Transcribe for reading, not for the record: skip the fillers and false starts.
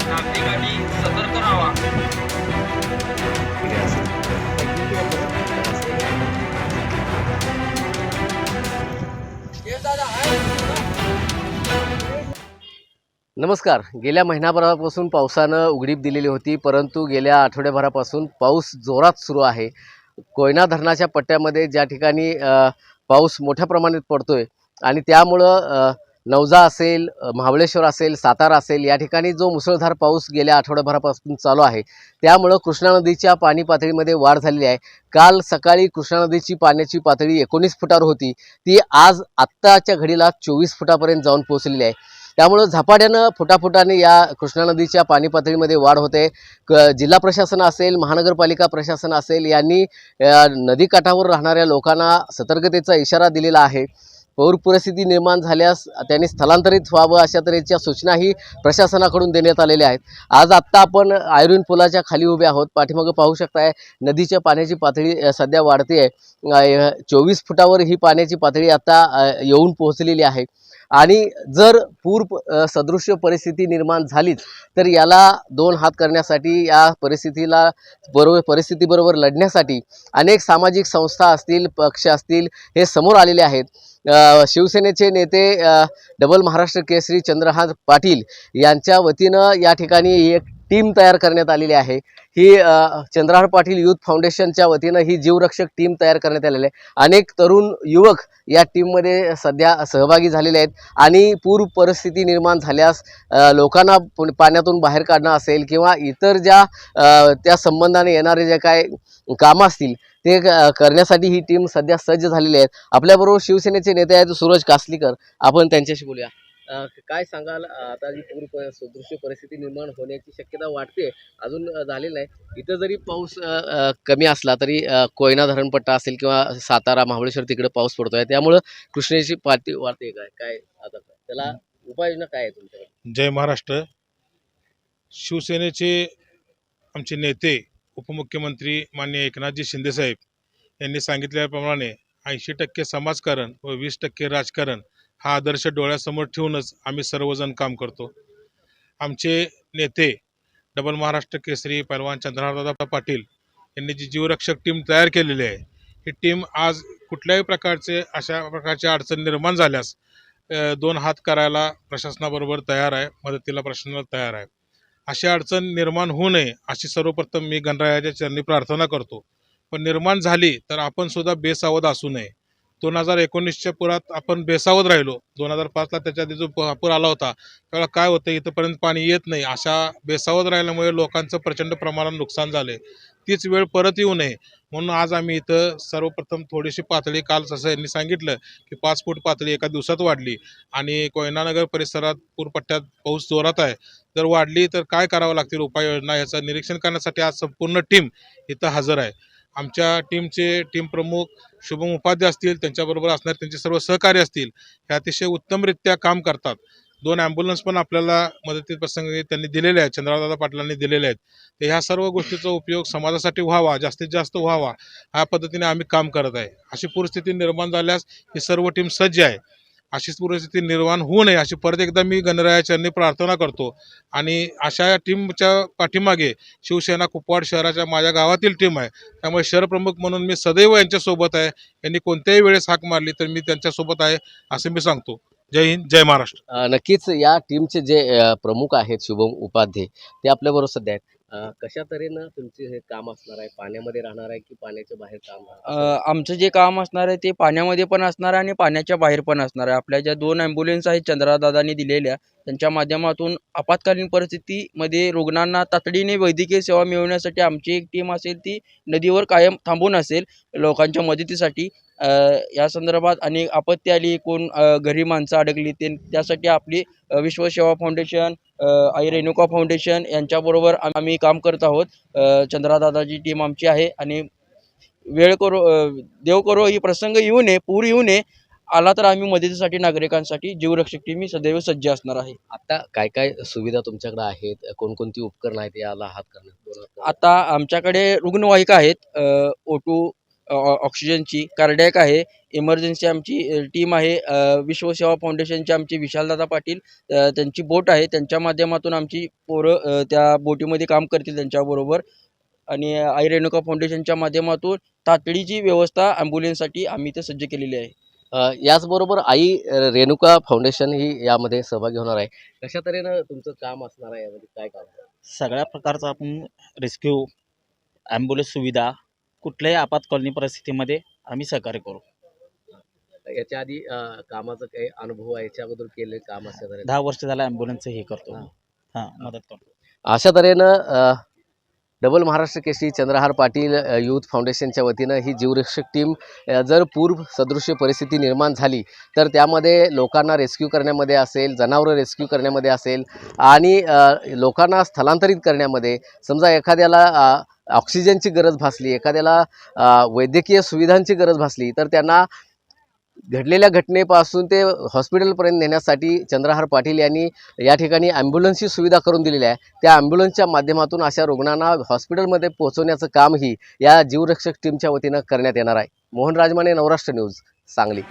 नागरिकांनी सतर्क राहावा. नमस्कार. गेल्या महिनाभरापासून पावसानं उघडीप दिलेली होती, परंतु गेल्या आठवड्याभरापासून पाऊस जोरात सुरू आहे. कोयना धरणाच्या पट्ट्यामध्ये ज्या ठिकाणी पाऊस मोठ्या प्रमाणात पडतोय आणि त्यामुळं नवजा असेल, महाबळेश्वर असेल, सातारा असेल, या ठिकाणी जो मुसळधार पाऊस गेल्या आठवड्याभरापासून चालू आहे, त्यामुळं कृष्णा नदीच्या पाणी पातळीमध्ये वाढ झालेली आहे. काल सकाळी कृष्णा नदीची पाण्याची पातळी 19 फुटावर होती, ती आज आत्ताच्या घडीला 24 फुटापर्यंत जाऊन पोहोचलेली आहे. त्यामुळं झपाट्यानं फुटाफुटाने या कृष्णा नदीच्या पाणी पातळीमध्ये वाढ होते. जिल्हा प्रशासन असेल, महानगरपालिका प्रशासन असेल, यांनी नदीकाठावर राहणाऱ्या लोकांना सतर्कतेचा इशारा दिलेला आहे. पूर परिस्थिती निर्माण झाल्यास त्यांनी स्थलांतरित व्हावं अशा तऱ्हेच्या सूचनाही प्रशासनाकडून देण्यात आलेल्या आहेत. आज आत्ता आपण आयर्विन पुलाच्या खाली उभे आहोत. पाठीमागं पाहू शकताय नदीच्या पाण्याची पातळी सध्या वाढते आहे. 24 फुटावर ही पाण्याची पातळी आता येऊन पोहोचलेली आहे. आणि जर पूर सदृश्य परिस्थिती निर्माण झालीच तर याला दोन हात करण्यासाठी, या परिस्थितीबरोबर लढण्यासाठी अनेक सामाजिक संस्था असतील, पक्ष असतील, हे समोर आलेले आहेत. शिवसेनेचे नेते डबल महाराष्ट्र केसरी चंद्रहार पाटील यांच्या वतीनं या ठिकाणी एक टीम तयार करण्यात आलेली आहे. ही चंद्रहार पाटील यूथ फाउंडेशनच्या वतीनं ही जीवरक्षक टीम तयार करण्यात आलेली आहे. अनेक तरुण युवक या टीममध्ये सध्या सहभागी झालेले आहेत आणि पूर परिस्थिती निर्माण झाल्यास लोकांना पाण्यातून बाहेर काढणं असेल किंवा इतर ज्या त्या संबंधाने येणारे जे काय कामं असतील ते करण्यासाठी ही टीम सध्या सज्ज झालेली आहे. आपल्याबरोबर शिवसेनेचे नेते आहेत सूरज कासलीकर, आपण त्यांच्याशी बोलूया. काय सांगाल, आता जी पूर सदृश्य परिस्थिती निर्माण होण्याची शक्यता वाटते, अजून झालेली नाही. इथं जरी पाऊस कमी असला तरी कोयना धरणपट्टा असेल किंवा सातारा, महाबळेश्वर तिकडे पाऊस पडतोय, त्यामुळं कृष्णेची पातळी वाढते. काय आता त्याला उपाययोजना काय आहे तुमच्याकडे? जय महाराष्ट्र. शिवसेनेचे आमचे नेते उपमुख्यमंत्री माननीय एकनाथजी शिंदेसाहेब यांनी सांगितल्याप्रमाणे 80% समाजकारण व 20% राजकारण हा आदर्श डोळ्यासमोर ठेवूनच आम्ही सर्वजण काम करतो. आमचे नेते डबल महाराष्ट्र केसरी पैलवान चंद्रहारदादा पाटील यांनी जी जीवरक्षक टीम तयार केलेली आहे, ही टीम आज कुठल्याही अशा प्रकारच्या अडचण निर्माण झाल्यास दोन हात करायला प्रशासनाबरोबर तयार आहे, मदतीला प्रशासनाला तयार आहे. अशी अडचण निर्माण होऊ नये अशी सर्वप्रथम मी गणरायाच्या चरणी प्रार्थना करतो. पण निर्माण झाली तर आपण सुद्धा बेसावध असू नये. 2019च्या पुरात आपण बेसावध राहिलो. 2005ला त्याच्या आधी जो पूर आला होता त्यावेळेला काय होतं, इथंपर्यंत पाणी येत नाही, अशा बेसावध राहिल्यामुळे लोकांचं प्रचंड प्रमाणात नुकसान झाले. तीच वेळ परत येऊ नये म्हणून आज आम्ही इथं सर्वप्रथम थोडीशी पातळी, काल जसं यांनी सांगितलं की 5 फूट पातळी एका दिवसात वाढली आणि कोयनानगर परिसरात पूरपट्ट्यात पाऊस जोरात आहे. जर वाढली तर काय करावं लागतील उपाययोजना, याचं निरीक्षण करण्यासाठी आज संपूर्ण टीम इथं हजर आहे. आमच्या टीम प्रमुख शुभम उपाध्याय असतील, त्यांच्याबरोबर असणारे त्यांचे सर्व सहकारी असतील, हे अतिशय उत्तमरित्या काम करतात. 2 ॲम्ब्युलन्स पण आपल्याला मदती प्रसंगी त्यांनी दिलेले आहेत, चंद्रहारदादा पाटलांनी दिलेले आहेत. तर ह्या सर्व गोष्टीचा उपयोग समाजासाठी व्हावा, जास्तीत जास्त व्हावा, ह्या पद्धतीने आम्ही काम करत आहे. अशी परिस्थिती निर्माण झाल्यास ही सर्व टीम सज्ज आहे. अशीच परिस्थिती निर्माण होऊ नये अशी परत एकदा मी गणरायाच्या चरणी प्रार्थना करतो. आणि अशा टीमच्या पाठीमागे शिवसेना कुपवाड शहराच्या माझ्या गावातील टीम आहे. त्यामुळे शहरप्रमुख म्हणून मी सदैव यांच्यासोबत आहे. यांनी कोणत्याही वेळेस हाक मारली तर मी त्यांच्यासोबत आहे असं मी सांगतो. जय हिंद, जय महाराष्ट्र. नक्कीच या टीमचे जे प्रमुख आहेत शुभम उपाध्याय, ते आपल्याबरोबर सध्या आहेत. कशा तऱ्हेनं तुमचे हे काम असणार आहे? पाण्यामध्ये राहणार आहे की पाण्याच्या बाहेर काम? आमचं जे काम असणार आहे ते पाण्यामध्ये पण असणार आहे आणि पाण्याच्या बाहेर पण असणार आहे. आपल्या ज्या 2 ॲम्ब्युलन्स आहेत चंद्रदादांनी दिलेल्या, त्यांच्या माध्यमातून आपत्कालीन परिस्थितीमध्ये रुग्णांना तातडीने वैद्यकीय सेवा मिळवण्यासाठी आमची एक टीम असेल, ती नदीवर कायम थांबून असेल लोकांच्या मदतीसाठी. या संदर्भात अनेक आपत्ती आली, कोण घरी माणसं अडकली, त्यासाठी आपली विश्वसेवा फाउंडेशन, आई रेणुका फाउंडेशन यांच्याबरोबर आम्ही काम करत आहोत. चंद्रदादाची टीम आमची आहे आणि देव करो ही प्रसंग येऊ नये, पूर येऊ नये आला तर आम्ही मदतीसाठी नागरिकांसाठी जीवरक्षक टीम ही सदैव सज्ज असणार आहे. आता काय काय सुविधा तुमच्याकडे आहेत, कोणकोणती उपकरणं आहेत याला हात करण्यात? आता आमच्याकडे रुग्णवाहिका आहेत, O2 ऑक्सिजनची, कार्डियक आहे, इमर्जन्सी आमची टीम आहे, विश्वसेवा फाउंडेशनचे आमचे विशालदादा पाटील त्यांची बोट आहे, त्यांच्या माध्यमातून आमची पोरं त्या बोटीमध्ये काम करतील त्यांच्याबरोबर. आणि आई रेणुका फाउंडेशनच्या माध्यमातून तातडीची व्यवस्था ॲम्ब्युलन्ससाठी आम्ही इथे सज्ज केलेली आहे. याचबरोबर आई रेणुका फाउंडेशन ही यामध्ये सहभागी होणार आहे. कशा तऱ्हेनं तुमचं काम असणार आहे, यामध्ये काय काम आहे? सगळ्या प्रकारचा आपण रेस्क्यू ॲम्ब्युलन्स सुविधा कुठल्याही आपत्कालीन परिस्थितीमध्ये आम्ही सहकार्य करू. याच्या आधी कामाचा काही अनुभव आहे, याच्या अगोदर केले काम असं 10 वर्ष झालं ॲम्ब्युलन्सचं हे करतो. हां. हां, मदत करतो. अशा तऱ्हेनं डबल महाराष्ट्र केसरी चंद्रहार पाटील यूथ फाउंडेशनच्या वतीनं ही जीवरक्षक टीम जर पूर्व सदृश्य परिस्थिती निर्माण झाली तर त्यामध्ये लोकांना रेस्क्यू करण्यामध्ये असेल, जनावरं रेस्क्यू करण्यामध्ये असेल आणि लोकांना स्थलांतरित करण्यामध्ये, समजा एखाद्याला ऑक्सिजनची गरज भासली, एखाद्याला वैद्यकीय सुविधांची गरज भासली तर त्यांना घडलेल्या घटनेपासून ते हॉस्पिटलपर्यंत नेण्यासाठी चंद्रहार पाटील यांनी या ठिकाणी ॲम्ब्युलन्सची सुविधा करून दिलेली आहे. त्या ॲम्ब्युलन्सच्या माध्यमातून अशा रुग्णांना हॉस्पिटलमध्ये पोहोचवण्याचं कामही या जीवरक्षक टीमच्या वतीनं करण्यात येणार आहे. मोहन राजमाने, नवराष्ट्र न्यूज, सांगली.